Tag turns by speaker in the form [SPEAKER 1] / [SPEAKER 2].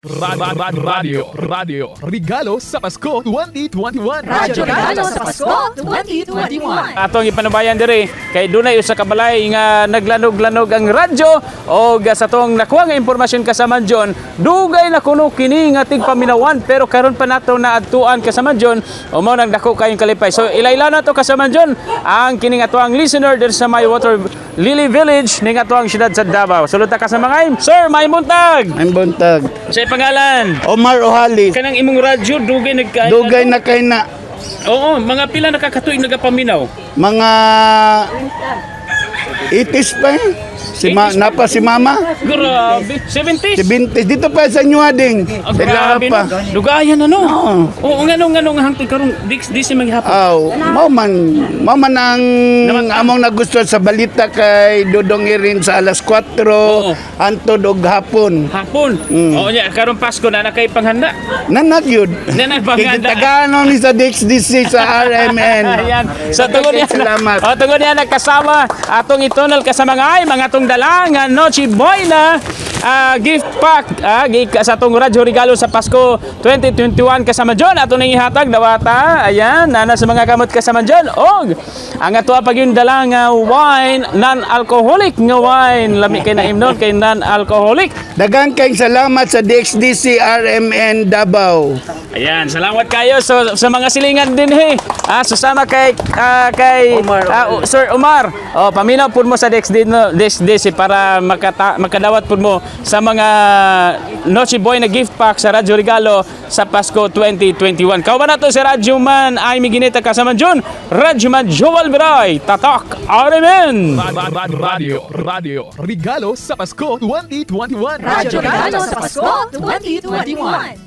[SPEAKER 1] Radio Regalo sa Pasko 2021.
[SPEAKER 2] Radyo Regalo sa Pasko 2021.
[SPEAKER 3] Atong ipanubayan diri kay dunay usa ka balay nga naglanog-lanog ang radyo o sa tong nakuha nga impormasyon kasaman John dugay na kuno kini nga tigpaminawan pero karon pa nato na adtuan kasaman John o mao nang dako kayong kalipay. So ilayla na to kasaman John ang kini nga tuang listener diri sa My Water Lily Village ning atuang syudad sa Davao. Sulod ta kasama ngay Sir May Buntag.
[SPEAKER 4] Ang buntag.
[SPEAKER 3] Sa pangalan
[SPEAKER 4] Omar Ohali.
[SPEAKER 3] kanang imong radyo dugay
[SPEAKER 4] Dugay na kay na
[SPEAKER 3] Oo, mga pila nakakatuig nagapaminaw.
[SPEAKER 4] mga 80s pa eh. Napa si Mama.
[SPEAKER 3] Grabe, 70s.
[SPEAKER 4] 70s. Dito pa sa Nyuading.
[SPEAKER 3] Ang
[SPEAKER 4] Sila
[SPEAKER 3] grabe
[SPEAKER 4] pa.
[SPEAKER 3] no. Dugayan ano?
[SPEAKER 4] Oo.
[SPEAKER 3] Oo, nga hangtod karong di si maghapon.
[SPEAKER 4] Aw, mauman ang among nagustuhan sa balita kay Dudong Irin sa alas 4 hantod og hapon.
[SPEAKER 3] Hapon. Oo nya karong Pasko na kay panghanda.
[SPEAKER 4] Nanak yun.
[SPEAKER 3] Nanak panghanda.
[SPEAKER 4] Tagano ni sa DXDC sa RMN.
[SPEAKER 3] Ayan. Sa tungod niya.
[SPEAKER 4] Salamat.
[SPEAKER 3] O tungod niya nagkasama atong itonal kasama nga ay mga tong dalangan Noche Buena gift pack sa tong radyo regalo sa Pasko 2021 kasama John ato nang ihatag dawata ayan nana sa mga kamot kasama John og ang ato pag yung dalang wine non-alcoholic nga wine lami kay naimnon kay non-alcoholic.
[SPEAKER 4] Daghang kayong salamat sa DXDC RMN Davao.
[SPEAKER 3] Ayan, salamat kayo sa mga silingan din susama kay Sir Omar. Oh, paminaw pud mo sa DXDC para makadawat pud mo sa mga Noche Boy na gift pack sa Radyo Regalo sa Pasko 2021. Kauban nato si Radyo Man ay miginita kasama John. Radyo Man Joel Biray, tatak RMN.
[SPEAKER 1] Radio Regalo sa Pasko 2021.
[SPEAKER 2] Radyo Regalo sa Pasko 2021.